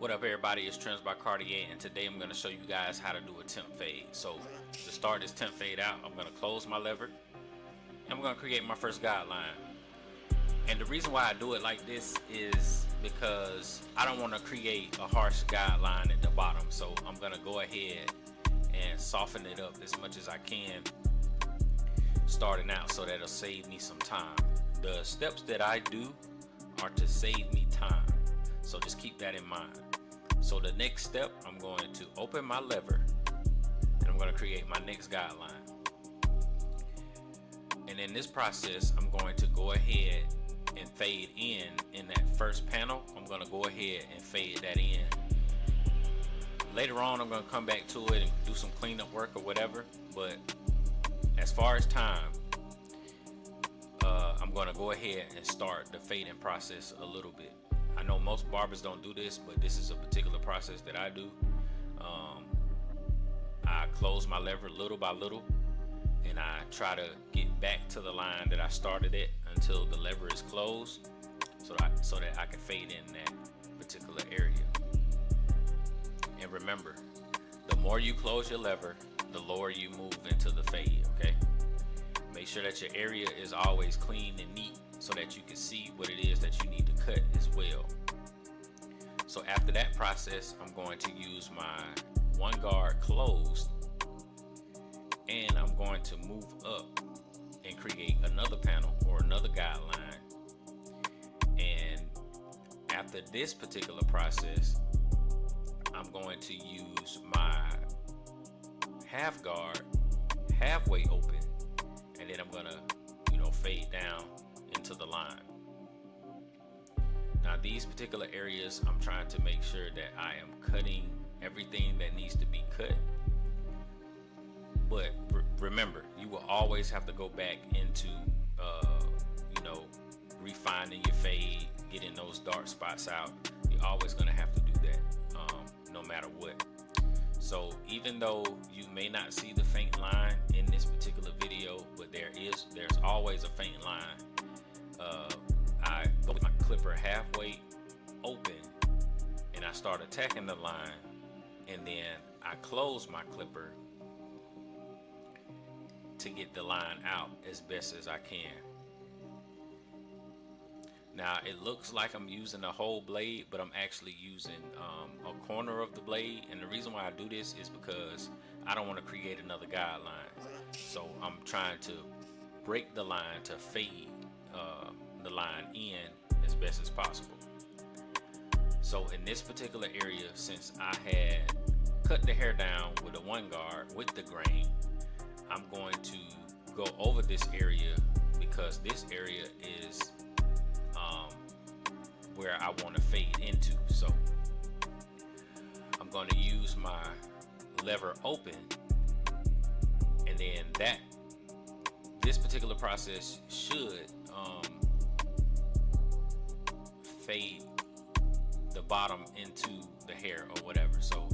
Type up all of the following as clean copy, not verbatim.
What up everybody, it's Trends by Cartier, and today I'm going to show you guys how to do a temp fade. So to start this temp fade out, I'm going to close my lever and I'm going to create my first guideline. And the reason why I do it like this is because I don't want to create a harsh guideline at the bottom. So I'm going to go ahead and soften it up as much as I can starting out, so that it'll save me some time. The steps that I do are to save me time, so just keep that in mind. So the next step, I'm going to open my lever and I'm going to create my next guideline. And in this process, I'm going to go ahead and fade in that first panel. I'm going to go ahead and fade that in. Later on, I'm going to come back to it and do some cleanup work or whatever. But as far as time, I'm going to go ahead and start the fading process a little bit. I know most barbers don't do this, but this is a particular process that I do. I close my lever little by little, and I try to get back to the line that I started at until the lever is closed, so that I can fade in that particular area. And remember, the more you close your lever, the lower you move into the fade, okay? Make sure that your area is always clean and neat so that you can see what it is that you need to cut as well. So after that process, I'm going to use my one guard closed, and I'm going to move up and create another panel or another guideline. And after this particular process, I'm going to use my half guard halfway open, and then I'm gonna fade down into the line. Now these particular areas, I'm trying to make sure that I am cutting everything that needs to be cut. But remember, you will always have to go back into refining your fade, getting those dark spots out. You're always going to have to do that, no matter what. So even though you may not see the faint line in this particular video, but there's always a faint line. I go with my clipper halfway open and I start attacking the line, and then I close my clipper to get the line out as best as I can. Now it looks like I'm using the whole blade, but I'm actually using a corner of the blade, and the reason why I do this is because I don't want to create another guideline. So I'm trying to break the line to fade the line in as best as possible. So in this particular area, since I had cut the hair down with a one guard with the grain, I'm going to go over this area because this area is where I want to fade into. So I'm going to use my lever open, and then this particular process should fade the bottom into the hair or whatever, so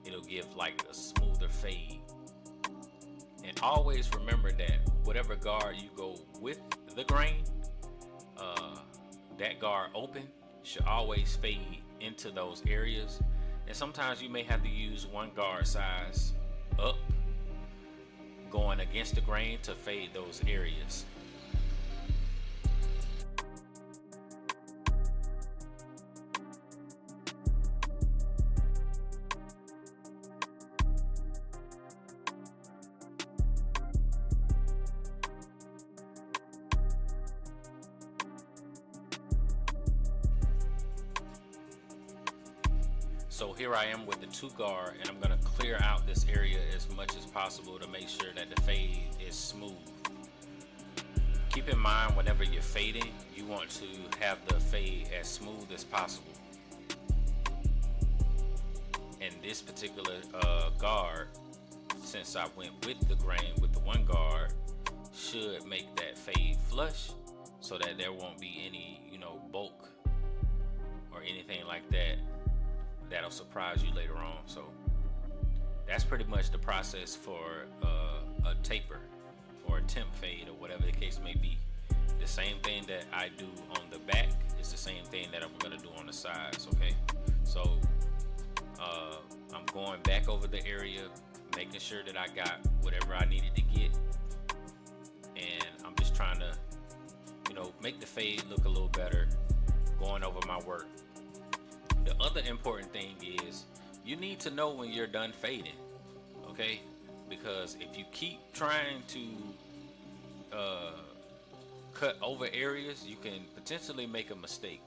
it'll give like a smoother fade. And always remember that whatever guard you go with the grain, that guard open should always fade into those areas. And sometimes you may have to use one guard size up going against the grain to fade those areas. So here I am with the two guard, and I'm going to clear out this area as much as possible to make sure that the fade is smooth. Keep in mind, whenever you're fading, you want to have the fade as smooth as possible. And this particular guard, since I went with the grain with the one guard, should make that fade flush so that there won't be any bulk or anything like that that'll surprise you later on. So that's pretty much the process for a taper or a temp fade or whatever the case may be. The same thing that I do on the back it's the same thing that I'm gonna do on the sides. Okay, so I'm going back over the area, making sure that I got whatever I needed to get, and I'm just trying to, you know, make the fade look a little better, going over my work. The other important thing is you need to know when you're done fading, okay? Because if you keep trying to cut over areas, you can potentially make a mistake.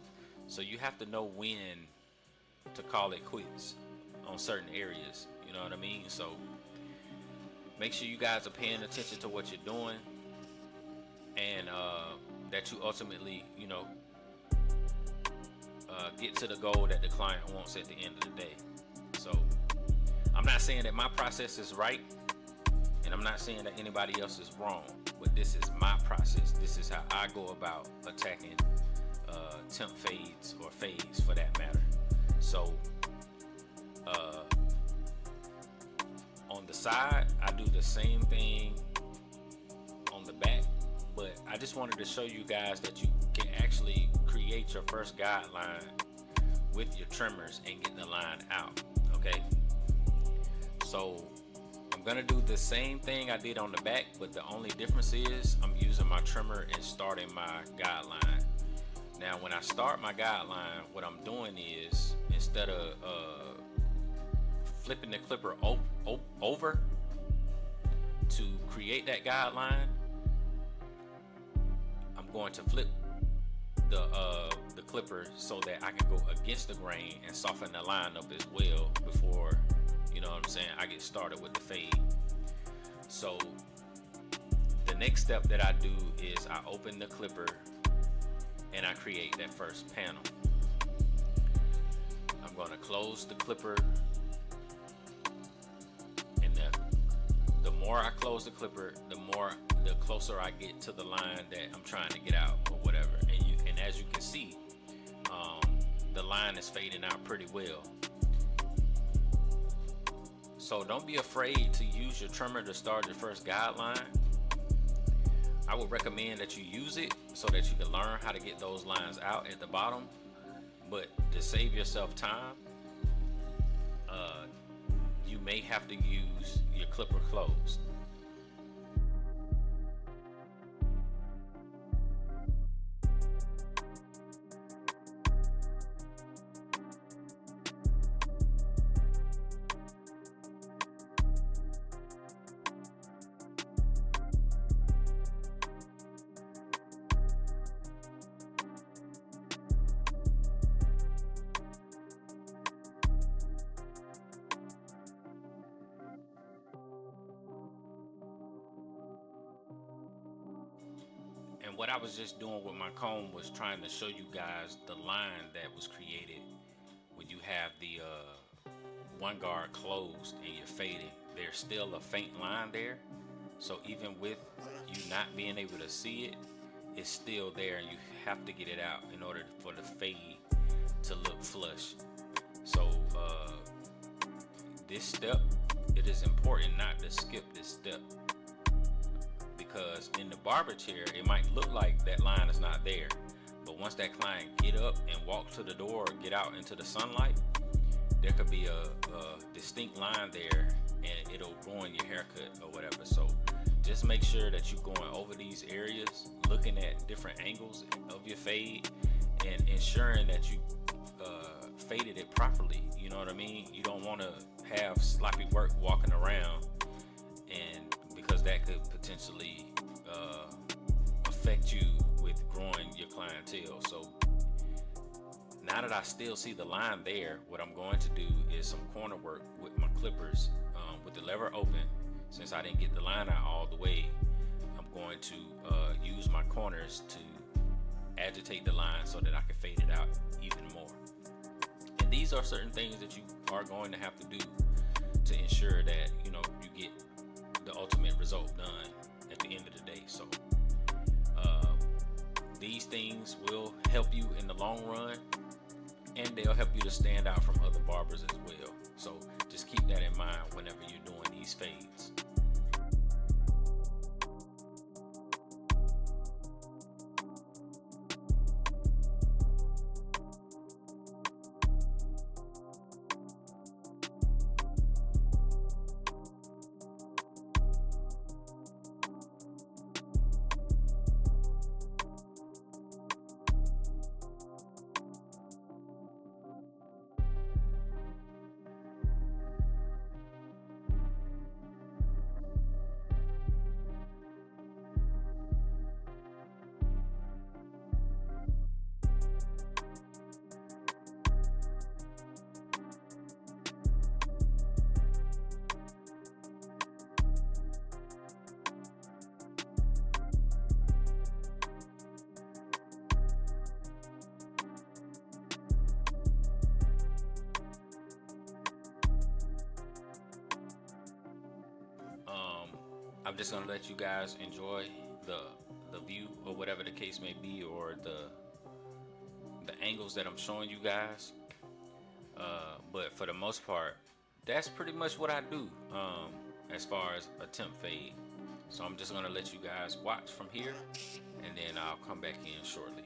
So you have to know when to call it quits on certain areas, you know what I mean? So make sure you guys are paying attention to what you're doing, and that you ultimately, you know, get to the goal that the client wants at the end of the day. So I'm not saying that my process is right, and I'm not saying that anybody else is wrong, but this is my process. This is how I go about attacking temp fades, or fades for that matter. So on the side, I do the same thing on the back, but I just wanted to show you guys that you can actually create your first guideline with your trimmers and get the line out. Okay, so I'm gonna do the same thing I did on the back, but the only difference is I'm using my trimmer and starting my guideline. Now when I start my guideline, what I'm doing is, instead of flipping the clipper over to create that guideline, I'm going to flip the clipper so that I can go against the grain and soften the line up as well before, you know what I'm saying, I get started with the fade. So the next step that I do is I open the clipper and I create that first panel. I'm going to close the clipper, and the more I close the clipper, the closer I get to the line that I'm trying to get out or whatever. And as you can see, the line is fading out pretty well. So don't be afraid to use your trimmer to start your first guideline. I would recommend that you use it so that you can learn how to get those lines out at the bottom. But to save yourself time, you may have to use your clipper closed. And what I was just doing with my comb was trying to show you guys the line that was created when you have the one guard closed and you're fading. There's still a faint line there. So even with you not being able to see it, it's still there, and you have to get it out in order for the fade to look flush. So this step, it is important not to skip this step, because in the barber chair it might look like that line is not there, but once that client get up and walk to the door or get out into the sunlight, there could be a distinct line there, and it'll ruin your haircut or whatever. So just make sure that you're going over these areas, looking at different angles of your fade, and ensuring that you faded it properly. You know what I mean? You don't want to have sloppy work walking around, and because that could potentially affect you with growing your clientele. So now that I still see the line there, what I'm going to do is some corner work with my clippers, with the lever open. Since I didn't get the line out all the way, I'm going to use my corners to agitate the line so that I can fade it out even more. And these are certain things that you are going to have to do to ensure that, you know, you get the ultimate result done at the end of the day. So these things will help you in the long run, and they'll help you to stand out from other barbers as well. So just keep that in mind whenever you're doing these fades. I'm just gonna let you guys enjoy the view or whatever the case may be, or the angles that I'm showing you guys. But for the most part, that's pretty much what I do as far as a temp fade. So I'm just gonna let you guys watch from here, and then I'll come back in shortly.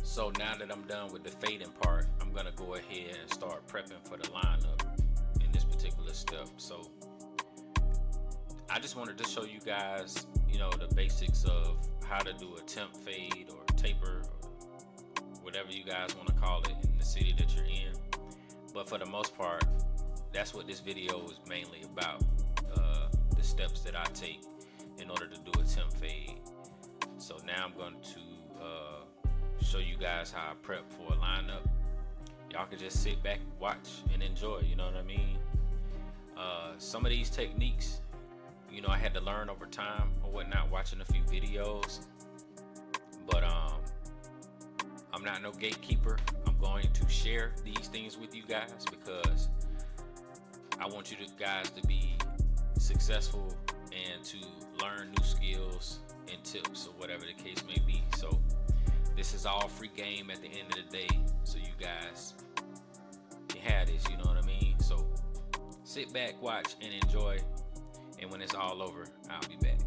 So now that I'm done with the fading part, I'm gonna go ahead and start prepping for the lineup in this particular step. So I just wanted to show you guys, you know, the basics of how to do a temp fade or taper, or whatever you guys want to call it in the city that you're in. But for the most part, that's what this video is mainly about, the steps that I take in order to do a temp fade. So now I'm going to show you guys how I prep for a lineup. Y'all can just sit back, watch, and enjoy, you know what I mean? Some of these techniques, you know, I had to learn over time or whatnot, watching a few videos. But I'm not no gatekeeper. I'm going to share these things with you guys because I want you guys to be successful and to learn new skills and tips or whatever the case may be. So this is all free game at the end of the day, so you guys can have this, you know what I mean? So sit back, watch, and enjoy, and when it's all over, I'll be back.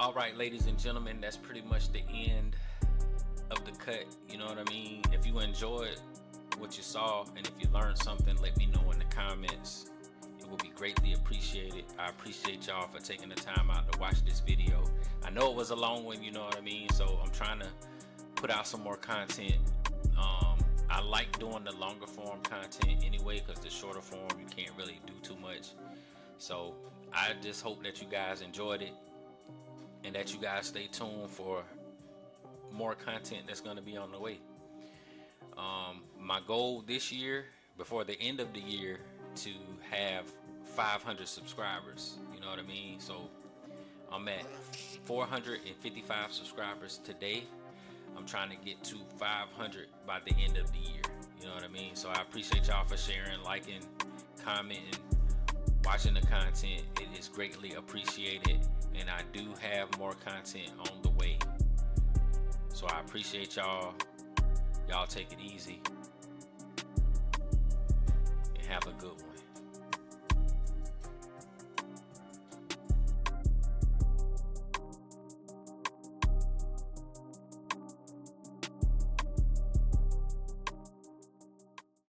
All right, ladies and gentlemen, that's pretty much the end of the cut. You know what I mean? If you enjoyed what you saw and if you learned something, let me know in the comments. It would be great. greatly appreciate it. I appreciate y'all for taking the time out to watch this video. I know it was a long one, you know what I mean? So I'm trying to put out some more content. I like doing the longer form content anyway, because the shorter form you can't really do too much. So I just hope that you guys enjoyed it, and that you guys stay tuned for more content that's going to be on the way. My goal this year, before the end of the year, to have 500 subscribers. You know what I mean? So I'm at 455 subscribers today. I'm trying to get to 500 by the end of the year. You know what I mean? So I appreciate y'all for sharing, liking, commenting, watching the content. It is greatly appreciated, and I do have more content on the way. So I appreciate y'all. Y'all take it easy and have a good one.